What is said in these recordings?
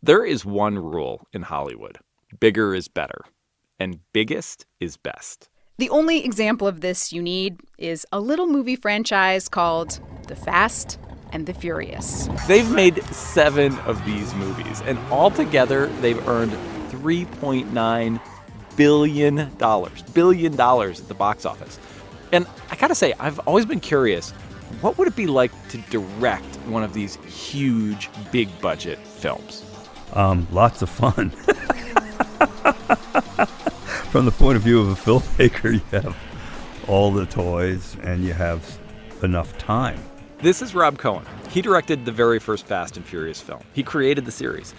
There is one rule in Hollywood. Bigger is better, and biggest is best. The only example of this you need is a little movie franchise called The Fast and the Furious. They've made 7 of these movies, and altogether they've earned $3.9 billion at the box office. And I gotta say, I've always been curious, what would it be like to direct one of these huge, big-budget films? Lots of fun. From the point of view of a filmmaker, you have all the toys and you have enough time. This is Rob Cohen. He directed the very first Fast and Furious film. He created the series.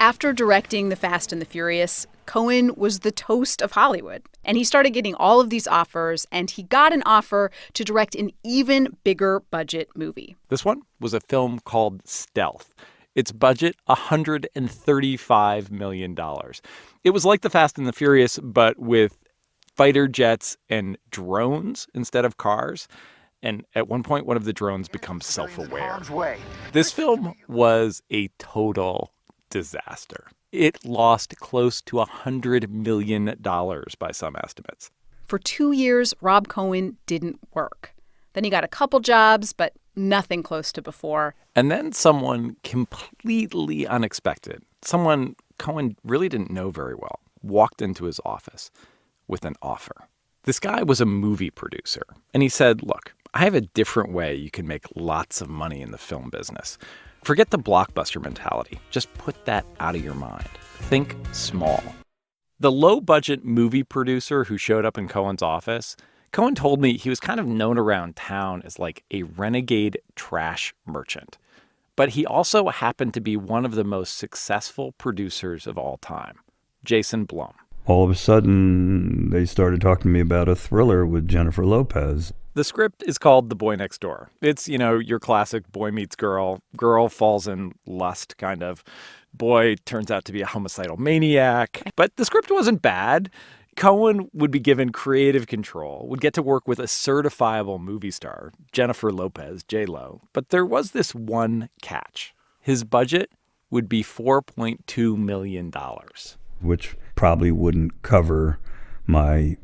After directing The Fast and the Furious, Cohen was the toast of Hollywood. And he started getting all of these offers, and he got an offer to direct an even bigger budget movie. This one was a film called Stealth. Its budget, $135 million. It was like The Fast and the Furious, but with fighter jets and drones instead of cars. And at one point, one of the drones becomes self-aware. This film was a total disaster. It lost close to $100 million by some estimates. For 2 years, Rob Cohen didn't work. Then he got a couple jobs, but nothing close to before. And then someone completely unexpected, someone Cohen really didn't know very well, walked into his office with an offer. This guy was a movie producer, and he said, look, I have a different way you can make lots of money in the film business. Forget the blockbuster mentality. Just put that out of your mind. Think small. The low-budget movie producer who showed up in Cohen's office, Cohen told me he was kind of known around town as like a renegade trash merchant. But he also happened to be one of the most successful producers of all time, Jason Blum. All of a sudden, they started talking to me about a thriller with Jennifer Lopez. The script is called The Boy Next Door. It's, your classic boy meets girl. Girl falls in lust, kind of. Boy turns out to be a homicidal maniac. But the script wasn't bad. Cohen would be given creative control, would get to work with a certifiable movie star, Jennifer Lopez, J-Lo. But there was this one catch. His budget would be $4.2 million. Which probably wouldn't cover my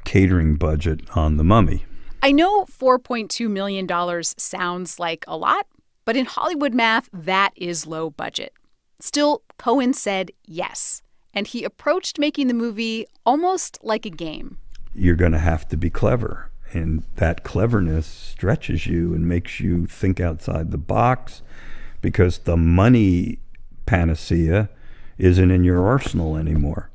catering budget on The Mummy. I know $4.2 million sounds like a lot, but in Hollywood math, that is low budget. Still, Cohen said yes, and he approached making the movie almost like a game. You're going to have to be clever, and that cleverness stretches you and makes you think outside the box because the money panacea isn't in your arsenal anymore.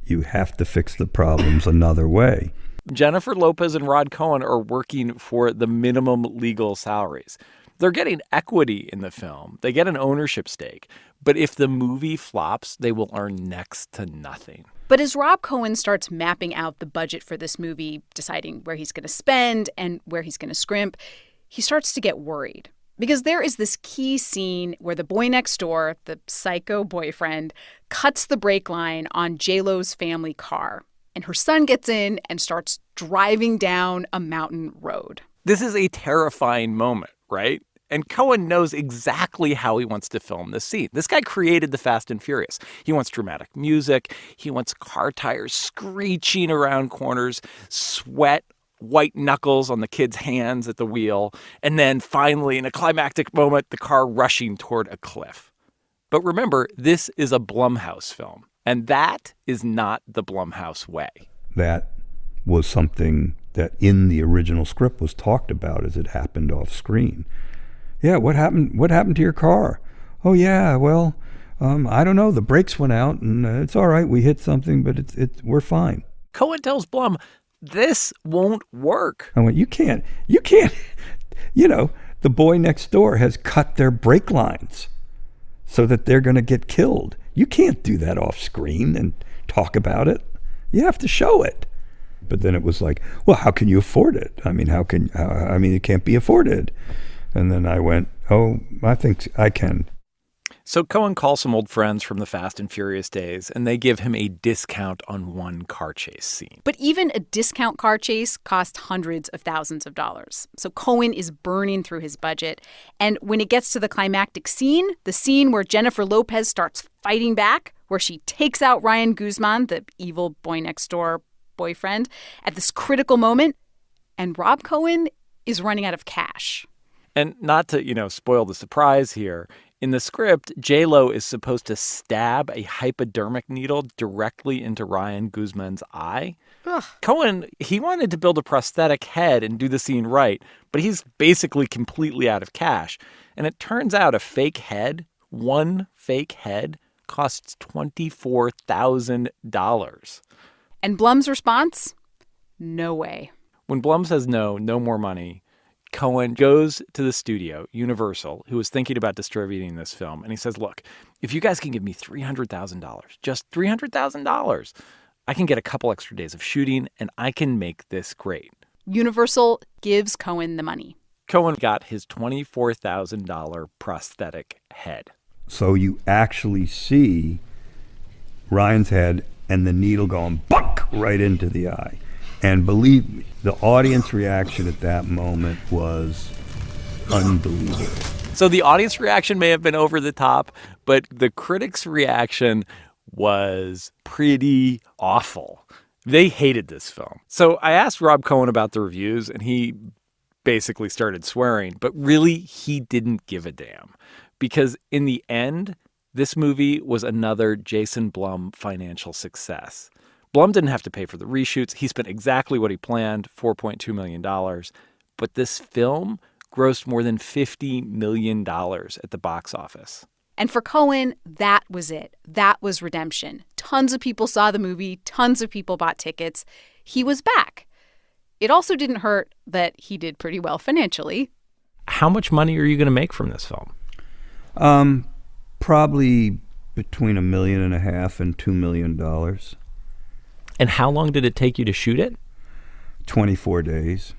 You have to fix the problems another way. Jennifer Lopez and Rod Cohen are working for the minimum legal salaries. They're getting equity in the film. They get an ownership stake. But if the movie flops, they will earn next to nothing. But as Rob Cohen starts mapping out the budget for this movie, deciding where he's going to spend and where he's going to scrimp, he starts to get worried. Because there is this key scene where the boy next door, the psycho boyfriend, cuts the brake line on J-Lo's family car. And her son gets in and starts driving down a mountain road. This is a terrifying moment, right? And Cohen knows exactly how he wants to film this scene. This guy created The Fast and Furious. He wants dramatic music. He wants car tires screeching around corners, sweat, white knuckles on the kid's hands at the wheel, and then finally, in a climactic moment, the car rushing toward a cliff. But remember, this is a Blumhouse film. And that is not the Blumhouse way. That was something that in the original script was talked about as it happened off screen. Yeah, what happened? What happened to your car? Oh, yeah, well, I don't know. The brakes went out and it's all right. We hit something, but we're fine. Cohen tells Blum, this won't work. I went, you can't. The boy next door has cut their brake lines so that they're going to get killed. You can't do that off screen and talk about it. You have to show it. But then it was like, well, how can you afford it? It can't be afforded. And then I went, oh, I think I can. So Cohen calls some old friends from the Fast and Furious days, and they give him a discount on one car chase scene. But even a discount car chase cost hundreds of thousands of dollars. So Cohen is burning through his budget. And when it gets to the climactic scene, the scene where Jennifer Lopez starts fighting back, where she takes out Ryan Guzman, the evil boy-next-door boyfriend, at this critical moment, and Rob Cohen is running out of cash. And not to, spoil the surprise here, in the script, J-Lo is supposed to stab a hypodermic needle directly into Ryan Guzman's eye. Ugh. Cohen, he wanted to build a prosthetic head and do the scene right, but he's basically completely out of cash. And it turns out a fake head, one fake head, costs $24,000. And Blum's response? No way. When Blum says no more money, Cohen goes to the studio, Universal, who was thinking about distributing this film, and he says, look, if you guys can give me $300,000, just $300,000, I can get a couple extra days of shooting, and I can make this great. Universal gives Cohen the money. Cohen got his $24,000 prosthetic head. So you actually see Ryan's head and the needle going buck right into the eye. And believe me, the audience reaction at that moment was unbelievable. So the audience reaction may have been over the top, but the critics' reaction was pretty awful. They hated this film. So I asked Rob Cohen about the reviews, and he basically started swearing, but really he didn't give a damn. Because in the end, this movie was another Jason Blum financial success. Blum didn't have to pay for the reshoots. He spent exactly what he planned, $4.2 million. But this film grossed more than $50 million at the box office. And for Cohen, that was it. That was redemption. Tons of people saw the movie. Tons of people bought tickets. He was back. It also didn't hurt that he did pretty well financially. How much money are you going to make from this film? Probably between $1.5 million and $2 million. And how long did it take you to shoot it? 24 days.